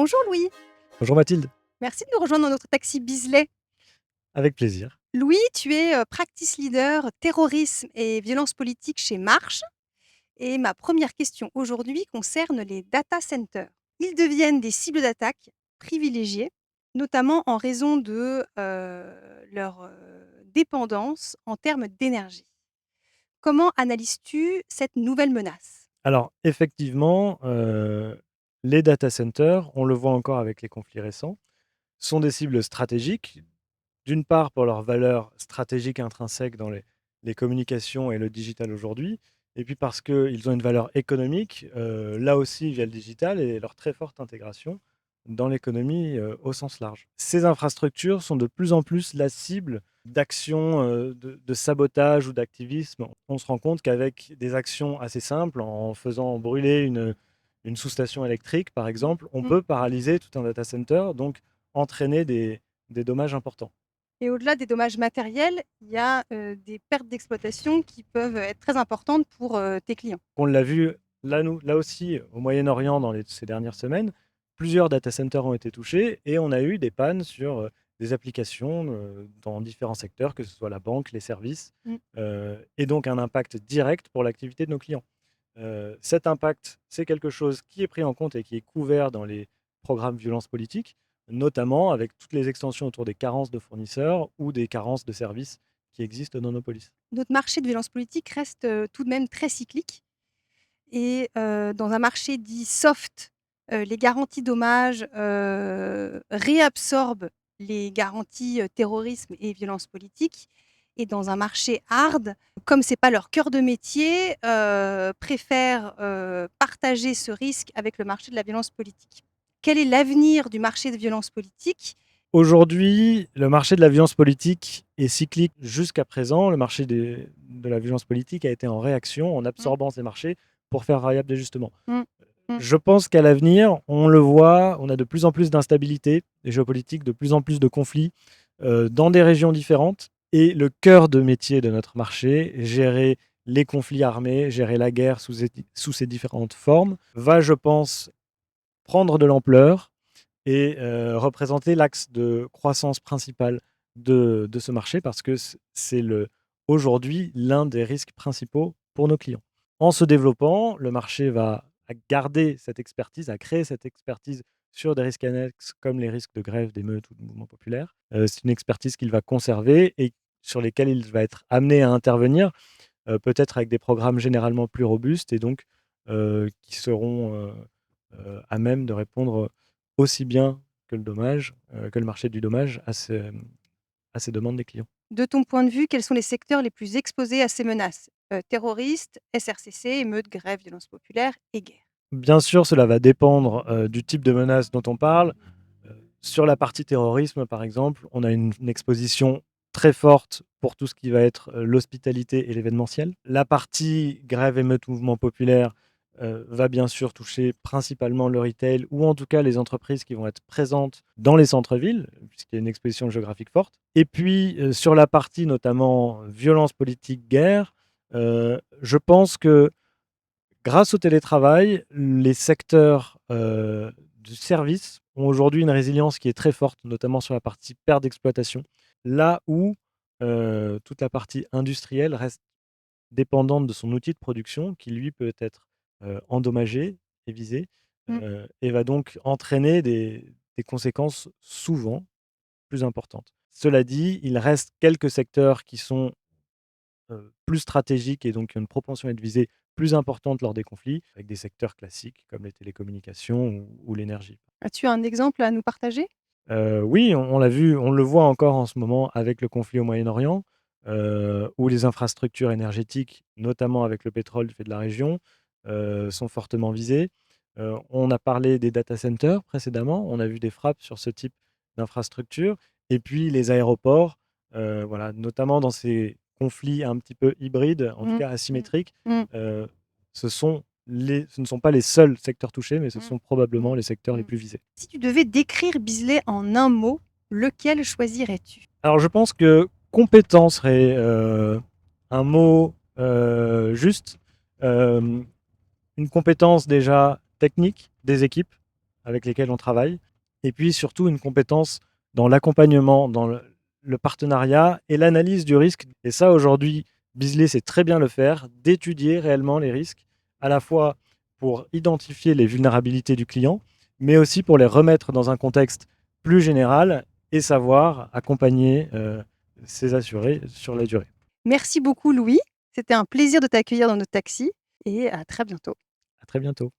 Bonjour Louis, Bonjour Mathilde, merci de nous rejoindre dans notre taxi Bisley. avec plaisir. Louis, tu es practice leader terrorisme et violence politique chez Marche. Et ma première question aujourd'hui concerne les data centers. Ils deviennent des cibles d'attaque privilégiées, notamment en raison de leur dépendance en termes d'énergie. Comment analyses-tu cette nouvelle menace? Alors effectivement, les data centers, on le voit encore avec les conflits récents, sont des cibles stratégiques, d'une part pour leur valeur stratégique intrinsèque dans les communications et le digital aujourd'hui, et puis parce qu'ils ont une valeur économique, là aussi via le digital et leur très forte intégration dans l'économie au sens large. Ces infrastructures sont de plus en plus la cible d'actions de sabotage ou d'activisme. On se rend compte qu'avec des actions assez simples, en faisant brûler une sous-station électrique par exemple, on Mmh. peut paralyser tout un data center, donc entraîner des dommages importants. Et au-delà des dommages matériels, il y a des pertes d'exploitation qui peuvent être très importantes pour tes clients. On l'a vu là aussi au Moyen-Orient ces dernières semaines, plusieurs data centers ont été touchés et on a eu des pannes sur des applications dans différents secteurs, que ce soit la banque, les services, Mmh. et donc un impact direct pour l'activité de nos clients. Cet impact, c'est quelque chose qui est pris en compte et qui est couvert dans les programmes violence politique, notamment avec toutes les extensions autour des carences de fournisseurs ou des carences de services qui existent dans nos polices. Notre marché de violence politique reste tout de même très cyclique et dans un marché dit soft, les garanties dommages réabsorbent les garanties terrorisme et violence politique, et dans un marché hard, comme c'est pas leur cœur de métier, préfèrent partager ce risque avec le marché de la violence politique. Quel est l'avenir du marché de violence politique? Aujourd'hui, le marché de la violence politique est cyclique jusqu'à présent. Le marché de la violence politique a été en réaction, en Mmh, absorbant ces marchés pour faire variable d'ajustement. mmh, mmh, Je pense qu'à l'avenir, on le voit, on a de plus en plus d'instabilité géopolitique, de plus en plus de conflits dans des régions différentes. Et le cœur de métier de notre marché, gérer les conflits armés, gérer la guerre sous ses différentes formes, va, je pense, prendre de l'ampleur et représenter l'axe de croissance principal de ce marché parce que c'est aujourd'hui l'un des risques principaux pour nos clients. En se développant, le marché va garder cette expertise, à créer cette expertise sur des risques annexes comme les risques de grève, d'émeutes ou de mouvements populaires. C'est une expertise qu'il va conserver et sur lesquels il va être amené à intervenir, peut-être avec des programmes généralement plus robustes et donc qui seront à même de répondre aussi bien que le marché du dommage à ces demandes des clients. De ton point de vue, quels sont les secteurs les plus exposés à ces menaces? Terroristes, SRCC, émeutes, grèves, violences populaires et guerre. Bien sûr, cela va dépendre du type de menace dont on parle. Sur la partie terrorisme, par exemple, on a une exposition très forte pour tout ce qui va être l'hospitalité et l'événementiel. La partie grève, émeute, mouvement populaire va bien sûr toucher principalement le retail ou en tout cas les entreprises qui vont être présentes dans les centres-villes, puisqu'il y a une exposition géographique forte. Et puis sur la partie notamment violence politique, guerre, je pense que grâce au télétravail, les secteurs du service ont aujourd'hui une résilience qui est très forte, notamment sur la partie perte d'exploitation, là où toute la partie industrielle reste dépendante de son outil de production qui, lui, peut être endommagé et visé, Mmh. et va donc entraîner des conséquences souvent plus importantes. Cela dit, il reste quelques secteurs qui sont plus stratégiques et donc une propension à être visée plus importante lors des conflits, avec des secteurs classiques comme les télécommunications ou l'énergie. As-tu un exemple à nous partager? Oui, on l'a vu, on le voit encore en ce moment avec le conflit au Moyen-Orient, où les infrastructures énergétiques, notamment avec le pétrole fait de la région, sont fortement visées. On a parlé des data centers précédemment, on a vu des frappes sur ce type d'infrastructures et puis les aéroports, voilà, notamment dans ces conflits un petit peu hybrides, en tout Mmh. cas Mmh. asymétriques, Mmh. heu, ce ne sont pas les seuls secteurs touchés, mais ce Mmh. sont probablement Mmh. les secteurs les Mmh. plus visés. Si tu devais décrire Bisley en un mot, lequel choisirais-tu? Alors je pense que compétent serait un mot juste. Une compétence déjà technique des équipes, avec lesquels on travaille. Et puis surtout une compétence dans l'accompagnement, dans le partenariat et l'analyse du risque. Et ça, aujourd'hui, Beazley sait très bien le faire, d'étudier réellement les risques, à la fois pour identifier les vulnérabilités du client, mais aussi pour les remettre dans un contexte plus général et savoir accompagner ses assurés sur la durée. Merci beaucoup Louis, c'était un plaisir de t'accueillir dans notre taxi et à très bientôt. À très bientôt.